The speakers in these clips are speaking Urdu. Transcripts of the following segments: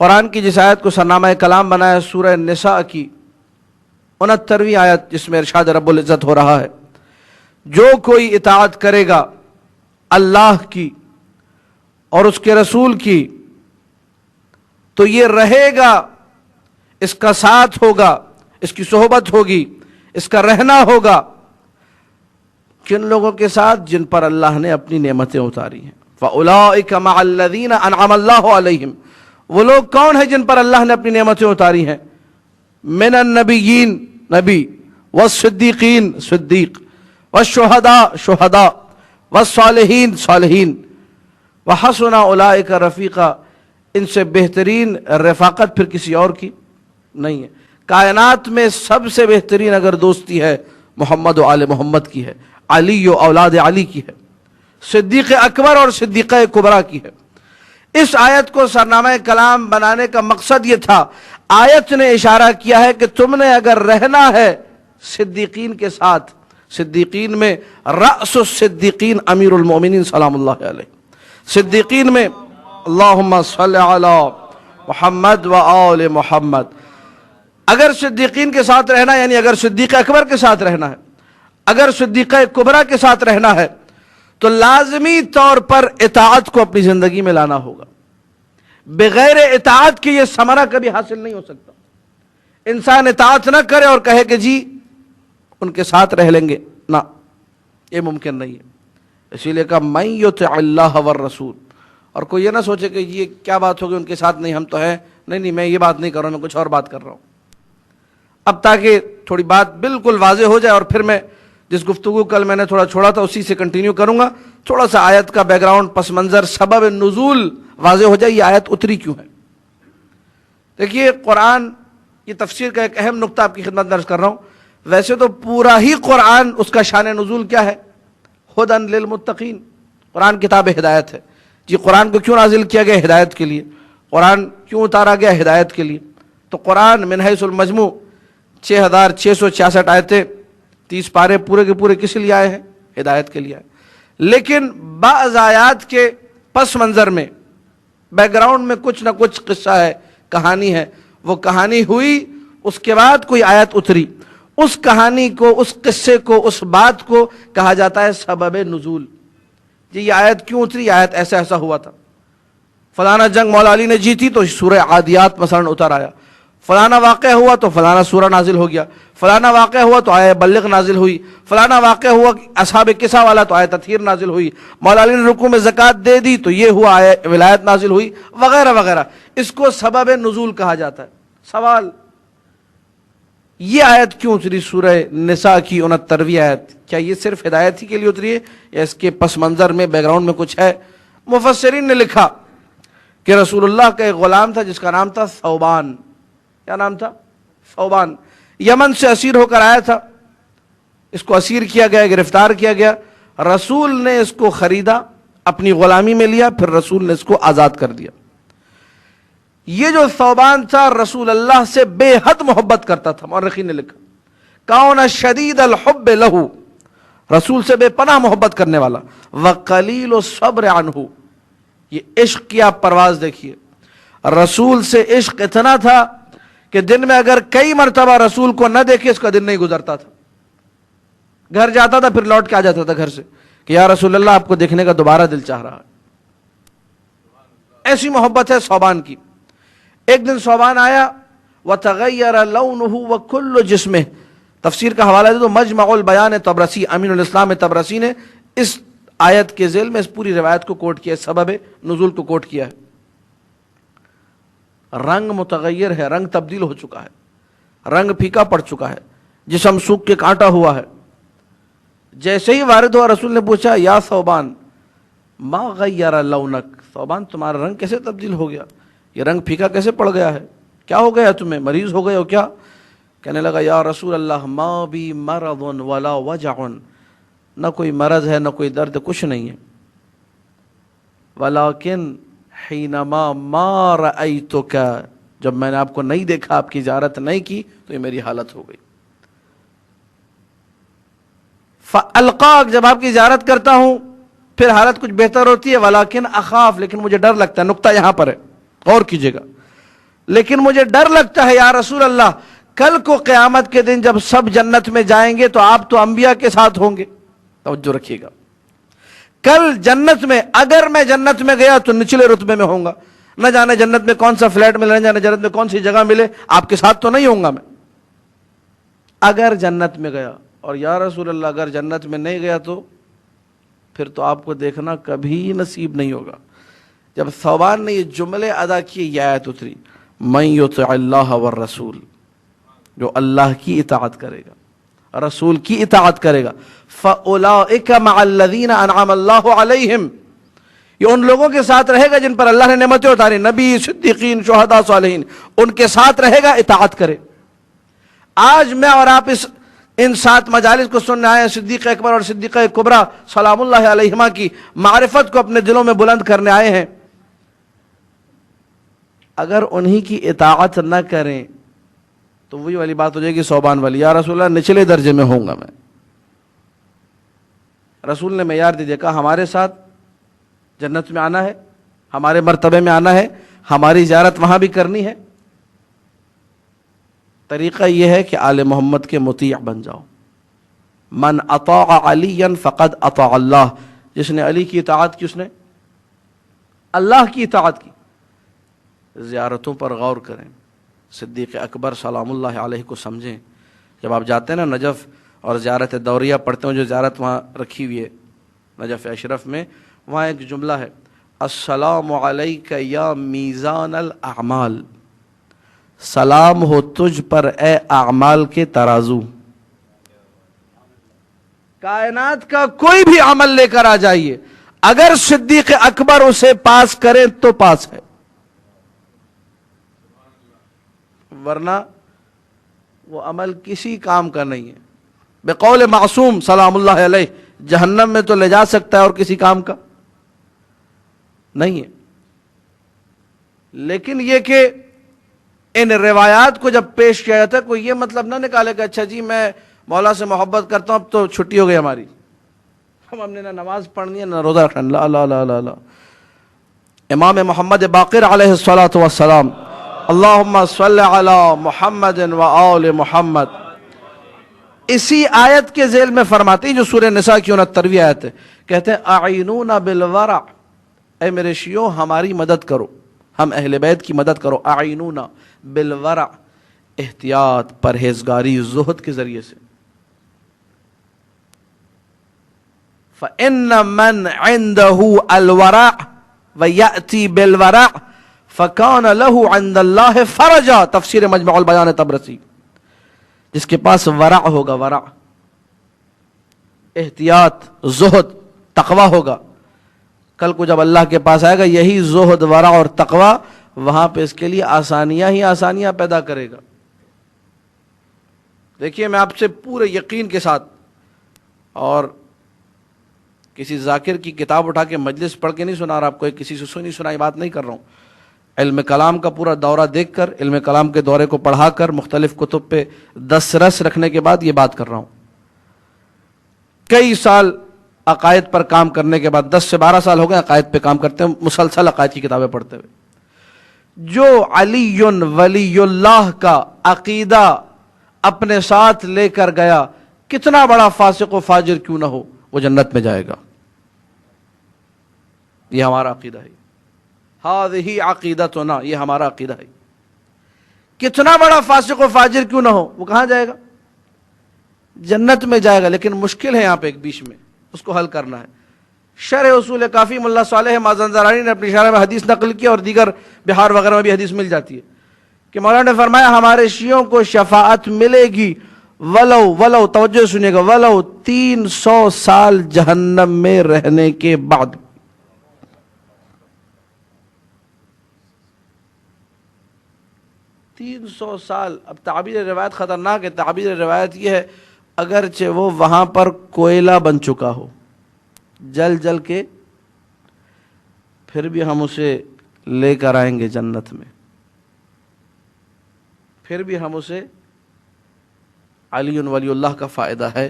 قرآن کی جس آیت کو سرنامہ کلام بنایا سورہ نساء کی 69ویں آیت، جس میں ارشاد رب العزت ہو رہا ہے جو کوئی اطاعت کرے گا اللہ کی اور اس کے رسول کی تو یہ رہے گا، اس کا ساتھ ہوگا، اس کی صحبت ہوگی، اس کا رہنا ہوگا کن لوگوں کے ساتھ؟ جن پر اللہ نے اپنی نعمتیں اتاری ہیں۔ فَأُولَٰئِكَ مَعَ الَّذِينَ أَنْعَمَ اللَّهُ عَلَيْهِمْ، وہ لوگ کون ہیں جن پر اللہ نے اپنی نعمتیں اتاری ہیں؟ من النبیین، نبی، والصدیقین، صدیق، والشہداء، شہداء، والصالحین، صالحین، وحسن اولئک رفیقا، ان سے بہترین رفاقت پھر کسی اور کی نہیں ہے۔ کائنات میں سب سے بہترین اگر دوستی ہے محمد و آل محمد کی ہے، علی و اولاد علی کی ہے، صدیق اکبر اور صدیقہ کبریٰ کی ہے۔ اس آیت کو سرنامہ کلام بنانے کا مقصد یہ تھا، آیت نے اشارہ کیا ہے کہ تم نے اگر رہنا ہے صدیقین کے ساتھ، صدیقین میں رأس الصدیقین امیر المومنین سلام اللہ علیہ، صدیقین میں اللہم صلی علی محمد و آل محمد، اگر صدیقین کے ساتھ رہنا یعنی اگر صدیق اکبر کے ساتھ رہنا ہے، اگر صدیقہ کبریٰ کے ساتھ رہنا ہے تو لازمی طور پر اطاعت کو اپنی زندگی میں لانا ہوگا۔ بغیر اطاعت کے یہ ثمرہ کبھی حاصل نہیں ہو سکتا۔ انسان اطاعت نہ کرے اور کہے کہ جی ان کے ساتھ رہ لیں گے، نہ، یہ ممکن نہیں ہے۔ اسی لیے کہا مَن یُطِعِ اللَّهَ وَالرَّسُولَ، اور کوئی یہ نہ سوچے کہ یہ کیا بات ہوگی ان کے ساتھ نہیں، ہم تو ہیں، نہیں میں یہ بات نہیں کر رہا ہوں، میں کچھ اور بات کر رہا ہوں۔ اب تاکہ تھوڑی بات بالکل واضح ہو جائے اور پھر میں جس گفتگو کل میں نے تھوڑا چھوڑا تھا اسی سے کنٹینیو کروں گا، تھوڑا سا آیت کا بیک گراؤنڈ، پس منظر، سبب نزول واضح ہو جائے، یہ آیت اتری کیوں ہے۔ دیکھیے قرآن، یہ تفسیر کا ایک اہم نقطہ آپ کی خدمت میں عرض کر رہا ہوں، ویسے تو پورا ہی قرآن اس کا شان نزول کیا ہے؟ ہدی للمتقین، قرآن کتاب ہدایت ہے۔ جی قرآن کو کیوں نازل کیا گیا؟ ہدایت کے لیے۔ قرآن کیوں اتارا گیا؟ ہدایت کے لیے۔ تو قرآن من حیث المجموع 6666 آیتیں، 30 پارے پورے کے پورے کس لیے آئے ہیں؟ ہدایت کے لیے آئے۔ لیکن بعض آیات کے پس منظر میں، بیک گراؤنڈ میں کچھ نہ کچھ قصہ ہے، کہانی ہے، وہ کہانی ہوئی، اس کے بعد کوئی آیت اتری، اس کہانی کو، اس قصے کو، اس بات کو کہا جاتا ہے سبب نزول۔ جی یہ آیت کیوں اتری؟ آیت ایسا ایسا ہوا تھا، فلانا جنگ مولا علی نے جیتی تو سورہ عادیات مثلا اتر آیا، فلانا واقعہ ہوا تو فلانا سورہ نازل ہو گیا، فلانا واقعہ ہوا تو آیہ بلغ نازل ہوئی، فلانا واقعہ ہوا اصحاب کسا والا تو آیہ تطہیر نازل ہوئی، مولا علی نے رکوع میں زکوٰۃ دے دی تو یہ ہوا آیہ ولایت نازل ہوئی، وغیرہ وغیرہ۔ اس کو سبب نزول کہا جاتا ہے۔ سوال، یہ آیت کیوں اتری سورہ نساء کی 69ویں آیت؟ کیا یہ صرف ہدایت ہی کے لیے اتری ہے یا اس کے پس منظر میں، بیک گراؤنڈ میں کچھ ہے؟ مفسرین نے لکھا کہ رسول اللہ کا ایک غلام تھا جس کا نام تھا ثوبان۔ کیا نام تھا؟ ثوبان۔ یمن سے اسیر ہو کر آیا تھا، اس کو اسیر کیا گیا، گرفتار کیا گیا، رسول نے اس کو خریدا، اپنی غلامی میں لیا، پھر رسول نے اس کو آزاد کر دیا۔ یہ جو ثوبان تھا رسول اللہ سے بے حد محبت کرتا تھا، مورخین نے لکھا کون شدید الحب لہو، رسول سے بے پناہ محبت کرنے والا، وقلیل الصبر عنہ، یہ عشق کی آپ پرواز دیکھیے، رسول سے عشق اتنا تھا کہ دن میں اگر کئی مرتبہ رسول کو نہ دیکھے اس کا دن نہیں گزرتا تھا، گھر جاتا تھا پھر لوٹ کے آ جاتا تھا گھر سے کہ یا رسول اللہ آپ کو دیکھنے کا دوبارہ دل چاہ رہا ہے۔ ایسی محبت ہے ثوبان کی۔ ایک دن ثوبان آیا، وَتَغَيَّرَ لَوْنُهُ وَكُلُّ جِسْمِهِ، تفسیر کا حوالہ دے تو مجمع البیان طبرسی، امین الاسلام طبرسی نے اس آیت کے ذیل میں اس پوری روایت کو کوٹ کیا ہے، سبب نزول کو کوٹ کیا ہے۔ رنگ متغیر ہے، رنگ تبدیل ہو چکا ہے، رنگ پھیکا پڑ چکا ہے، جسم سوکھ کے کانٹا ہوا ہے۔ جیسے ہی وارد ہوا رسول نے پوچھا یا ثوبان ما غیر لونک، ثوبان تمہارا رنگ کیسے تبدیل ہو گیا، یہ رنگ پھیکا کیسے پڑ گیا ہے، کیا ہو گیا تمہیں، مریض ہو گئے ہو کیا؟ کہنے لگا یا رسول اللہ ما بی مرض ولا وجع، نہ کوئی مرض ہے نہ کوئی درد، کچھ نہیں ہے، ولیکن حینما ما رأیتک، جب میں نے آپ کو نہیں دیکھا، آپ کی زیارت نہیں کی تو یہ میری حالت ہو گئی۔ فالقاک، جب آپ کی زیارت کرتا ہوں پھر حالت کچھ بہتر ہوتی ہے، ولیکن اخاف، لیکن مجھے ڈر لگتا ہے۔ نقطہ یہاں پر ہے، غور کیجئے گا۔ لیکن مجھے ڈر لگتا ہے یا رسول اللہ، کل کو قیامت کے دن جب سب جنت میں جائیں گے تو آپ تو انبیاء کے ساتھ ہوں گے. توجہ رکھیے گا، کل جنت میں اگر میں جنت میں گیا تو نچلے رتبے میں ہوں گا، نہ جانے جنت میں کون سا فلیٹ ملے، نہ جانے جنت میں کون سی جگہ ملے، آپ کے ساتھ تو نہیں ہوں گا میں اگر جنت میں گیا. اور یا رسول اللہ اگر جنت میں نہیں گیا تو پھر تو آپ کو دیکھنا کبھی نصیب نہیں ہوگا. جب ثوبان نے یہ جملے ادا کیے یہ آیت اتری، من یطع اللہ والرسول، جو اللہ کی اطاعت کرے گا، رسول کی اطاعت کرے گا، فَأُولَئِكَ مَعَ الَّذِينَ أَنْعَمَ اللَّهُ عَلَيْهِمْ، یہ ان لوگوں کے ساتھ رہے گا جن پر اللہ نے نعمتیں اتاری، نبی، صدیقین، شہداء، صالحین، ان کے ساتھ رہے گا، اطاعت کرے. آج میں اور آپ ان 7 مجالس کو سننے آئے ہیں، صدیق اکبر اور صدیقہ کبریٰ سلام اللہ علیہما کی معرفت کو اپنے دلوں میں بلند کرنے آئے ہیں. اگر انہی کی اطاعت نہ کریں تو وہی والی بات ہو جائے گی ثوبان والی، یا رسول اللہ نچلے درجے میں ہوں گا میں. رسول نے معیار دے دیا، ہمارے ساتھ جنت میں آنا ہے، ہمارے مرتبے میں آنا ہے، ہماری زیارت وہاں بھی کرنی ہے. طریقہ یہ ہے کہ آل محمد کے مطیع بن جاؤ. من اطاع علیا فقد اطاع اللہ، جس نے علی کی اطاعت کی اس نے اللہ کی اطاعت کی. زیارتوں پر غور کریں، صدیق اکبر سلام اللہ علیہ کو سمجھیں. جب آپ جاتے ہیں نا نجف اور زیارت دوریہ پڑھتے ہیں، جو زیارت وہاں رکھی ہوئی ہے نجف اشرف میں، وہاں ایک جملہ ہے، السلام علیک یا میزان الاعمال، سلام ہو تجھ پر اے اعمال کے ترازو. کائنات کا کوئی بھی عمل لے کر آ جائیے، اگر صدیق اکبر اسے پاس کریں تو پاس ہے، ورنہ وہ عمل کسی کام کا نہیں ہے. بقول معصوم سلام اللہ علیہ، جہنم میں تو لے جا سکتا ہے اور کسی کام کا نہیں ہے. لیکن یہ کہ ان روایات کو جب پیش کیا جاتا ہے، کوئی یہ مطلب نہ نکالے کہ اچھا جی میں مولا سے محبت کرتا ہوں اب تو چھٹی ہو گئی ہماری، ہم نے نہ نماز پڑھنی ہے نہ روزہ رکھنا. لا لا لا لا لا. امام محمد باقر علیہ الصلوۃ والسلام، اللہم صلی علی محمد و آل محمد، اسی آیت کے ذیل میں فرماتے ہیں جو سورہ نساء کی 69ویں آیت ہے، کہتے ہیں اعینونا بالورع، اے میرے شیعوں ہماری مدد کرو، ہم اہل بیت کی مدد کرو. اعینونا بالورع، احتیاط، پرہیزگاری، زہد کے ذریعے سے. فَإِنَّ مَنْ عِنْدَهُ الْوَرَعُ وَيَأْتِي بِالْوَرَعُ فَكَانَ لَهُ عِنْدَ اللَّهِ فَرَجًا، تفسیر مجمع البیان تبرسی. جس کے پاس ورع ہوگا، ورع احتیاط، زہد، تقوی ہوگا، کل کو جب اللہ کے پاس آئے گا یہی زہد، ورع اور تقوی وہاں پہ اس کے لیے آسانیاں ہی آسانیاں پیدا کرے گا. دیکھیے میں آپ سے پورے یقین کے ساتھ، اور کسی ذاکر کی کتاب اٹھا کے مجلس پڑھ کے نہیں سنا رہا آپ کو، کسی سے سنی سنائی بات نہیں کر رہا ہوں، علم کلام کا پورا دورہ دیکھ کر، علم کلام کے دورے کو پڑھا کر، مختلف کتب پہ دسترس رکھنے کے بعد یہ بات کر رہا ہوں. کئی سال عقائد پر کام کرنے کے بعد، 10 سے 12 سال ہو گئے عقائد پہ کام کرتے ہیں، مسلسل عقائد کی کتابیں پڑھتے ہوئے. جو علی ولی اللہ کا عقیدہ اپنے ساتھ لے کر گیا، کتنا بڑا فاسق و فاجر کیوں نہ ہو، وہ جنت میں جائے گا. یہ ہمارا عقیدہ ہے، ہذہ عقیدتنا، یہ ہمارا عقیدہ ہے. کتنا بڑا فاسق و فاجر کیوں نہ ہو، وہ کہاں جائے گا؟ جنت میں جائے گا. لیکن مشکل ہے یہاں پہ ایک بیچ میں، اس کو حل کرنا ہے. شرح اصول کافی ملا صالح مازندرانی نے اپنی شرح میں حدیث نقل کی، اور دیگر بہار وغیرہ میں بھی حدیث مل جاتی ہے کہ مولانا نے فرمایا ہمارے شیعوں کو شفاعت ملے گی ولو توجہ سنیے گا، ولو 300 سال جہنم میں رہنے کے بعد. 300 سال. اب تعبیر روایت خطرناک ہے. تعبیر روایت یہ ہے اگرچہ وہ وہاں پر کوئلہ بن چکا ہو، جل جل کے، پھر بھی ہم اسے لے کر آئیں گے جنت میں، پھر بھی ہم اسے، علی ولی اللہ کا فائدہ ہے،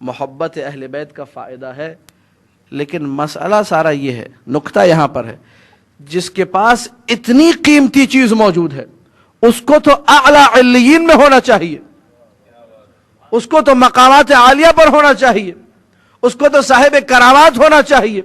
محبت اہل بیت کا فائدہ ہے. لیکن مسئلہ سارا یہ ہے، نقطہ یہاں پر ہے جس کے پاس اتنی قیمتی چیز موجود ہے اس کو تو اعلی علیین میں ہونا چاہیے، اس کو تو مقامات عالیہ پر ہونا چاہیے، اس کو تو صاحب کرامات ہونا چاہیے،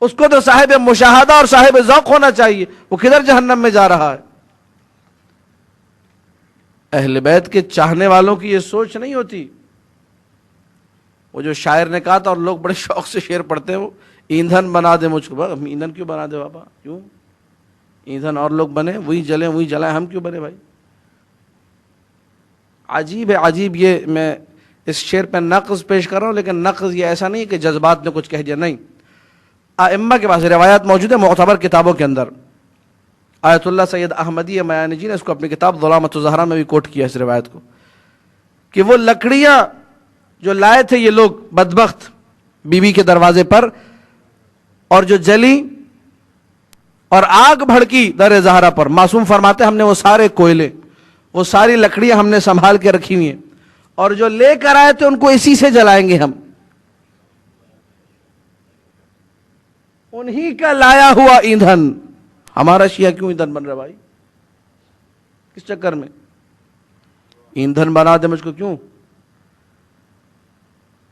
اس کو تو صاحب مشاہدہ اور صاحب ذوق ہونا چاہیے، وہ کدھر جہنم میں جا رہا ہے؟ اہل بیت کے چاہنے والوں کی یہ سوچ نہیں ہوتی۔ وہ جو شاعر نے کہا تھا اور لوگ بڑے شوق سے شعر پڑھتے ہیں، وہ ایندھن بنا دے مجھ کو۔ ایندھن کیوں بنا دے بابا؟ کیوں؟ ایندھن اور لوگ بنے، وہی جلیں وہی جلائیں، ہم کیوں بنے بھائی؟ عجیب ہے، عجیب۔ یہ میں اس شعر پہ نقض پیش کر رہا ہوں، لیکن نقض یہ ایسا نہیں کہ جذبات نے کچھ کہہ دیا، نہیں۔ ائمہ کے پاس روایات موجود ہیں معتبر کتابوں کے اندر۔ آیت اللہ سید احمدی میانی جی نے اس کو اپنی کتاب ظلامت الزہرا میں بھی کوٹ کیا اس روایت کو، کہ وہ لکڑیاں جو لائے تھے یہ لوگ بدبخت بی بی کے دروازے پر، اور جو جلی اور آگ بھڑکی در زہرا پر، معصوم فرماتے ہم نے وہ سارے کوئلے، وہ ساری لکڑیاں ہم نے سنبھال کے رکھی ہوئی ہیں، اور جو لے کر آئے تھے ان کو اسی سے جلائیں گے ہم۔ انہی کا لایا ہوا ایندھن، ہمارا شیعہ کیوں ایندھن بن رہا بھائی؟ کس چکر میں؟ ایندھن بنا دے مجھ کو، کیوں؟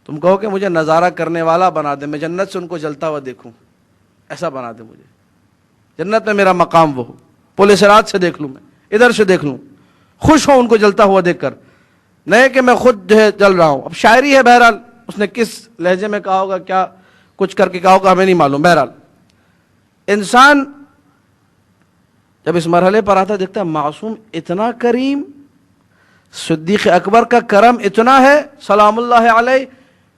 تم کہو کہ مجھے نظارہ کرنے والا بنا دے، میں جنت سے ان کو جلتا ہوا دیکھوں، ایسا بنا دے مجھے، جنت میں میرا مقام وہ ہو، پل صراط سے دیکھ لوں، میں ادھر سے دیکھ لوں، خوش ہوں ان کو جلتا ہوا دیکھ کر، نہیں کہ میں خود جو ہے جل رہا ہوں۔ اب شاعری ہے، بہرحال اس نے کس لہجے میں کہا ہوگا، کیا کچھ کر کے کہا ہوگا، ہمیں نہیں معلوم۔ بہرحال انسان جب اس مرحلے پر آتا دیکھتا ہے معصوم اتنا کریم، صدیق اکبر کا کرم اتنا ہے سلام اللہ علیہ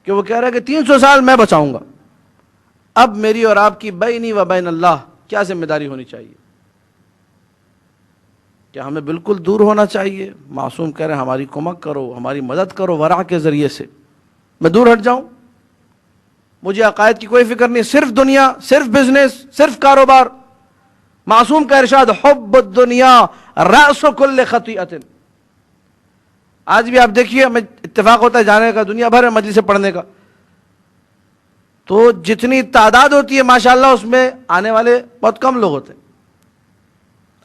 کہ وہ کہہ رہا ہے کہ 300 سال میں بچاؤں گا، اب میری اور آپ کی بینی و بین اللہ کیا ذمہ داری ہونی چاہیے؟ کیا ہمیں بالکل دور ہونا چاہیے؟ معصوم کہہ رہے ہیں ہماری کمک کرو، ہماری مدد کرو ورع کے ذریعے سے، میں دور ہٹ جاؤں، مجھے عقائد کی کوئی فکر نہیں، صرف دنیا، صرف بزنس، صرف کاروبار۔ معصوم کا ارشاد حب الدنیا رأس کل خطیئۃ۔ آج بھی آپ دیکھیے، ہمیں اتفاق ہوتا ہے جانے کا دنیا بھر میں مجلس پڑھنے کا، تو جتنی تعداد ہوتی ہے ماشاءاللہ اس میں آنے والے بہت کم لوگ ہوتے ہیں،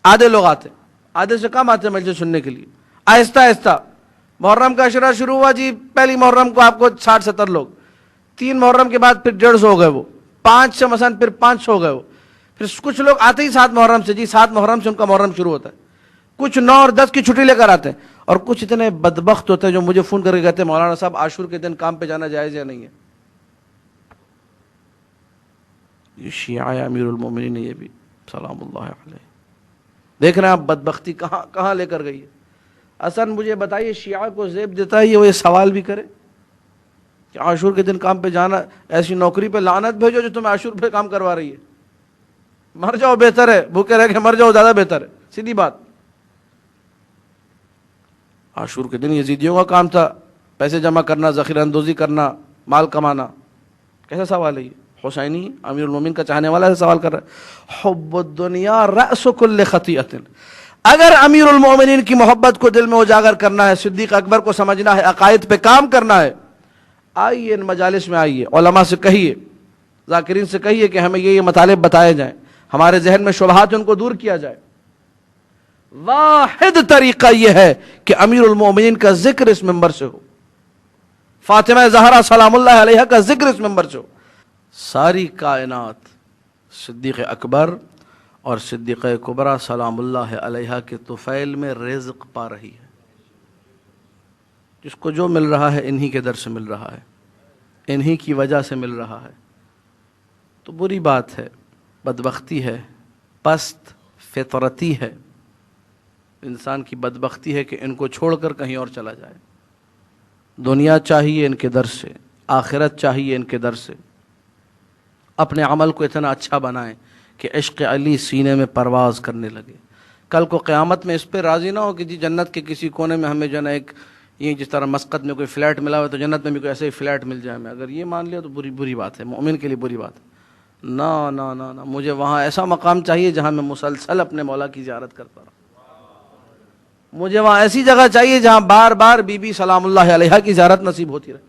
آدھے لوگ آتے ہیں، آدھے سے کم آتے ہیں مجلس سننے کے لیے۔ آہستہ آہستہ محرم کا عشرہ شروع ہوا جی، پہلی محرم کو آپ کو 60-70 لوگ، 3 محرم کے بعد پھر 150 ہو گئے، وہ 5 سے مثلا پھر 500 ہو گئے، وہ پھر کچھ لوگ آتے ہی 7 محرم سے، جی 7 محرم سے ان کا محرم شروع ہوتا ہے، کچھ 9 اور 10 کی چھٹی لے کر آتے ہیں، اور کچھ اتنے بدبخت ہوتے ہیں جو مجھے فون کر کے کہتے ہیں مولانا صاحب عاشور کے دن کام پہ جانا جائز یا نہیں ہے؟ یہ شیعہ امیر المومنین ہے، یہ بھی سلام اللہ علیہ۔ دیکھ رہے ہیں آپ بدبختی کہاں کہاں لے کر گئی ہے۔ اصل مجھے بتائیے شیعہ کو زیب دیتا ہے وہ یہ سوال بھی کرے کہ عاشور کے دن کام پہ جانا، ایسی نوکری پہ لعنت بھیجو جو تمہیں عاشور پہ کام کروا رہی ہے، مر جاؤ بہتر ہے، بھوکے رہ کے مر جاؤ زیادہ بہتر ہے، سیدھی بات۔ عاشور کے دن یزیدیوں کا کام تھا پیسے جمع کرنا، ذخیرہ اندوزی کرنا، مال کمانا، کیسا سوال ہے یہ؟ حسینی امیر المومنین کا چاہنے والا سے سوال کر رہا ہے۔ حب الدنیا رأس کل خطیئۃ۔ اگر امیر المومنین کی محبت کو دل میں اجاگر کرنا ہے، صدیق اکبر کو سمجھنا ہے، عقائد پہ کام کرنا ہے، آئیے ان مجالس میں آئیے، علماء سے کہیے، ذاکرین سے کہیے کہ ہمیں یہ مطالب بتائے جائیں، ہمارے ذہن میں شبہات ان کو دور کیا جائے۔ واحد طریقہ یہ ہے کہ امیر المومنین کا ذکر اس منبر سے ہو، فاطمہ زہرا سلام اللہ علیہا کا ذکر اس منبر سے ہو۔ ساری کائنات صدیق اکبر اور صدیقہ کبریٰ سلام اللہ علیہا کے طفیل میں رزق پا رہی ہے، جس کو جو مل رہا ہے انہی کے در سے مل رہا ہے، انہی کی وجہ سے مل رہا ہے۔ تو بری بات ہے، بدبختی ہے، پست فطرتی ہے، انسان کی بدبختی ہے کہ ان کو چھوڑ کر کہیں اور چلا جائے۔ دنیا چاہیے ان کے در سے، آخرت چاہیے ان کے در سے۔ اپنے عمل کو اتنا اچھا بنائیں کہ عشق علی سینے میں پرواز کرنے لگے۔ کل کو قیامت میں اس پہ راضی نہ ہو کہ جی جنت کے کسی کونے میں ہمیں جو ہے نا ایک یہ جس طرح مسقط میں کوئی فلیٹ ملا ہوا تو جنت میں بھی کوئی ایسے ہی فلیٹ مل جائے ہمیں، اگر یہ مان لیا تو بری بات ہے، مومن کے لیے بری بات ہے۔ نہ نہ نہ نہ، مجھے وہاں ایسا مقام چاہیے جہاں میں مسلسل اپنے مولا کی زیارت کرتا رہوں، مجھے وہاں ایسی جگہ چاہیے جہاں بار بار بی بی سلام اللہ علیہا کی زیارت نصیب ہوتی رہے۔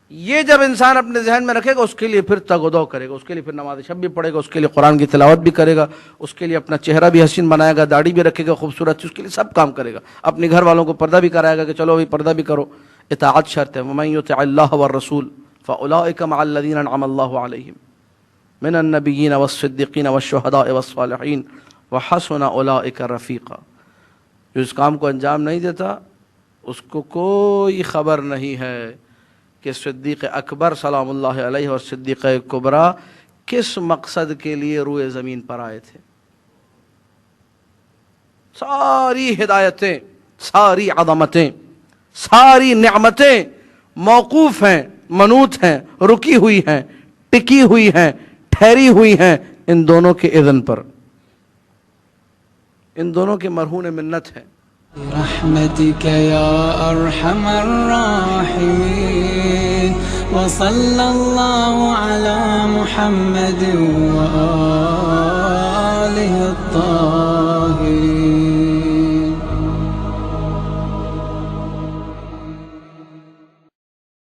یہ جب انسان اپنے ذہن میں رکھے گا اس کے لیے پھر تگ و دو کرے گا، اس کے لیے پھر نماز شب بھی پڑھے گا، اس کے لیے قرآن کی تلاوت بھی کرے گا، اس کے لیے اپنا چہرہ بھی حسین بنائے گا، داڑھی بھی رکھے گا خوبصورت، اس کے لیے سب کام کرے گا، اپنے گھر والوں کو پردہ بھی کرائے گا کہ چلو بھائی پردہ بھی کرو، اطاعت شرط ہے۔ وَمَن يُطِعِ اللَّهَ وَالرَّسُولَ فَأُولَٰئِكَ مَعَ الَّذِينَ أَنْعَمَ اللَّهُ عَلَيْهِمْ مِنَ النَّبِيِّينَ وَالصِّدِّيقِينَ وَالشُّهَدَاءِ وَالصَّالِحِينَ وَحَسُنَ أُولَٰئِكَ رَفِيقًا۔ جو اس کام کو انجام نہیں دیتا اس کو کوئی خبر نہیں ہے کہ صدیق اکبر سلام اللہ علیہ اور صدیقہ کبریٰ کس مقصد کے لیے روئے زمین پر آئے تھے۔ ساری ہدایتیں، ساری عظمتیں، ساری نعمتیں موقوف ہیں، منوط ہیں، رکی ہوئی ہیں، ٹکی ہوئی ہیں، ٹھہری ہوئی ہیں ان دونوں کے اذن پر، ان دونوں کے مرہون منت ہیں۔ برحمتك يا أرحم الراحمين وصلى الله على محمد وآله الطاهرين